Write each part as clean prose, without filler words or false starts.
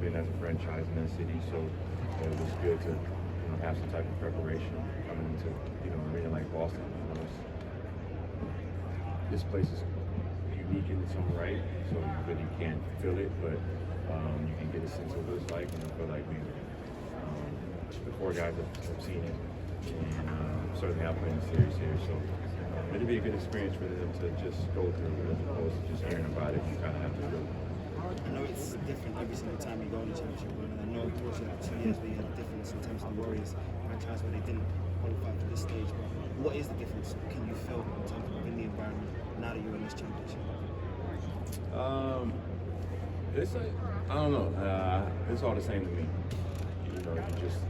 in as a franchise in that city, so it was good to have some type of preparation coming into an arena like Boston. This place is unique in its own right, so you really can't feel it, but you can get a sense of what it's like, and I feel like the four guys have seen it, and certainly have played in the series here, so it'll be a good experience for them to just go through as opposed to just hearing about it. You kind of have to feel it. I know it's different every single time you go in the championship run, and I know towards the last 2 years where you had a difference in terms of the Warriors franchise where they didn't qualify for this stage, but what is the difference can you feel in terms of in the environment now that you're in this championship? It's like, I don't know, it's all the same to me. You just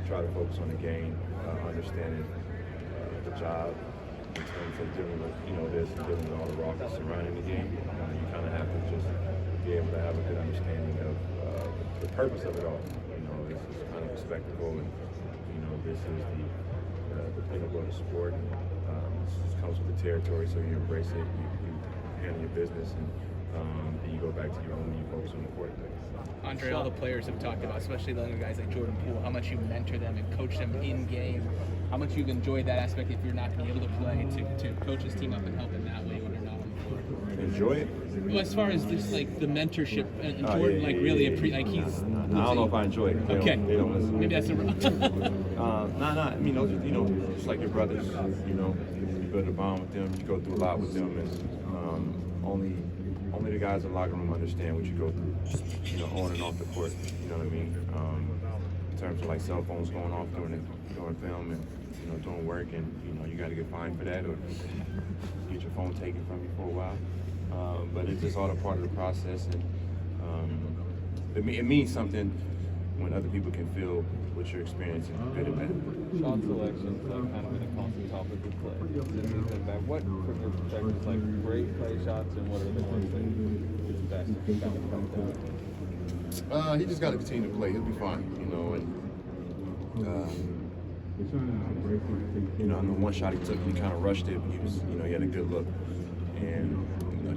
try to focus on the game, understanding the job in terms of dealing with, this and dealing with all the rockets surrounding the game. You kind of have to just be able to have a good understanding of the purpose of it all. This is kind of a spectacle, and this is the pinnacle of the sport. This comes with the territory, so you embrace it, you handle your business, and then you go back to your home and you focus on the court. Andre, all the players have talked about, especially the younger guys like Jordan Poole, how much you mentor them and coach them in game, how much you've enjoyed that aspect if you're not going to be able to play, to coach his team up and help them that way when you're not on the floor. Enjoy it? Well, as far as just like the mentorship, and Jordan really he's. I don't know if I enjoy it. They don't listen. Maybe that's the I mean, those are, just like your brothers. You build a bond with them. You go through a lot with them, and only the guys in the locker room understand what you go through, on and off the court. You know what I mean? In terms of like cell phones going off during film and doing work, and you got to get fined for that or get your phone taken from you for a while. But it's just all a part of the process, and it means something when other people can feel what you're experiencing, good and bad. Shot selection is kind of been a constant topic of play. What, from your perspective, is like great play shots, and what are the ones that is best if kind of comes down? He just got to continue to play. He'll be fine, on the one shot he took, he kind of rushed it. He had a good look, and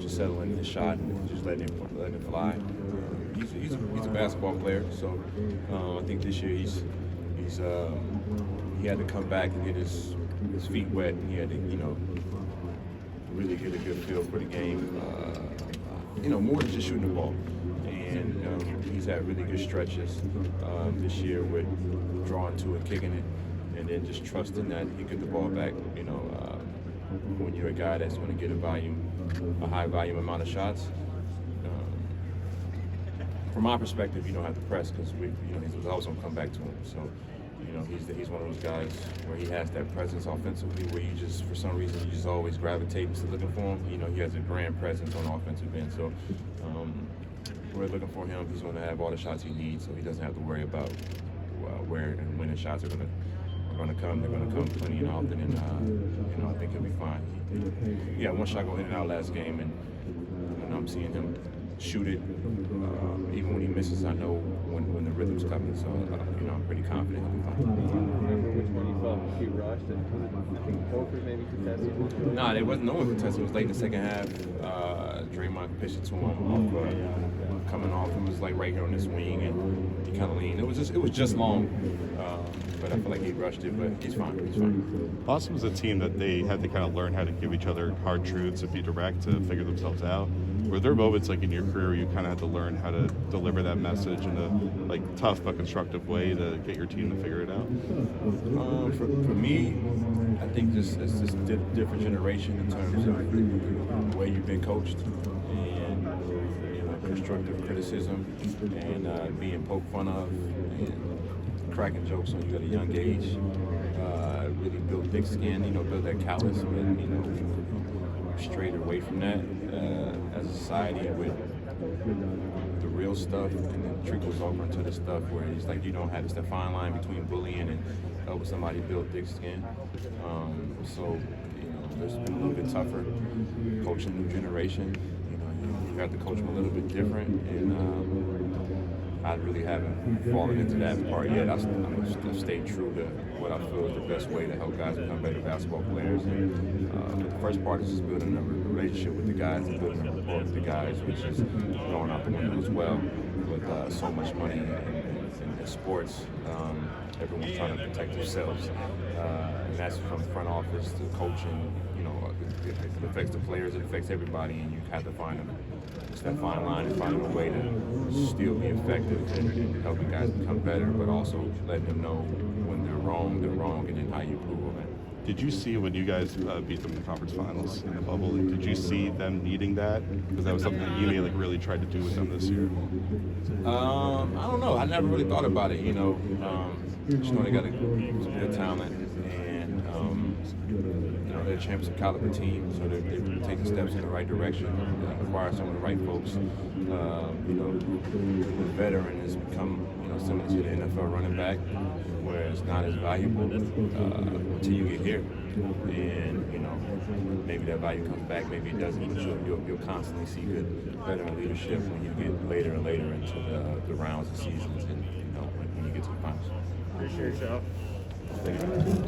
just settling the shot and just letting it fly. He's a basketball player, so I think this year he had to come back and get his feet wet, and he had to really get a good feel for the game. More than just shooting the ball, and he's had really good stretches this year with drawing to it, kicking it, and then just trusting that he get the ball back. When you're a guy that's going to get a high volume amount of shots. From my perspective, you don't have to press because he's always going to come back to him. So, he's one of those guys where he has that presence offensively, where you just, for some reason, you just always gravitate to looking for him. He has a grand presence on the offensive end. So, we're looking for him. He's going to have all the shots he needs, so he doesn't have to worry about where and when the shots are going to come. They're going to come plenty and often, and I think he'll be fine. He had one shot go in and out last game, and I'm seeing him shoot it. Even when he misses, I know when the rhythm's coming, so I'm pretty confident he'll be fine. Remember which one you felt he rushed, and I think Horford maybe contested? Nah, there wasn't no one contested. It was late in the second half. Draymond pitched it to him coming off. It was like right here on this wing, and he kind of leaned. It was just long, but I feel like he rushed it, but he's fine. Boston was a team that they had to kind of learn how to give each other hard truths and be direct to figure themselves out. Were there moments like in your career where you kind of had to learn how to deliver that message in a tough but constructive way to get your team to figure it out? For me, I think it's just a different generation in terms of the way you've been coached, and constructive criticism, and being poked fun of, and cracking jokes on you at a young age. Really build thick skin, build that callus, but straight away from that as a society with the real stuff, and then trickles over into the stuff where it's like you don't have this fine line between bullying and helping somebody build thick skin. So it's been a little bit tougher coaching the new generation. You have to coach them a little bit different, and I really haven't fallen into that part yet. I'm still stay true to what I feel is the best way to help guys become better basketball players. And the first part is just building a relationship with the guys and building a rapport with the guys, which is going out the window as well. with so much money in sports, everyone's trying to protect themselves, and that's from front office to coaching. You know, it affects the players, it affects everybody, and you have to find that fine line and finding a way to still be effective and helping guys become better, but also letting them know when they're wrong, and then how you prove them. Did you see when you guys beat them in the conference finals in the bubble? Did you see them needing that? Because that was something that you really tried to do with them this year. I don't know. I never really thought about it. You know, just know they got some good talent, and you know they're a championship caliber team, so they're taking steps in the right direction. Acquire some of the right folks. You know, the veteran has become similar to the NFL running back, where it's not as valuable until you get here, and you know maybe that value comes back, maybe it doesn't. You'll constantly see good veteran leadership when you get later and later into the rounds and seasons, and when you get to the finals. Appreciate y'all. Thank you.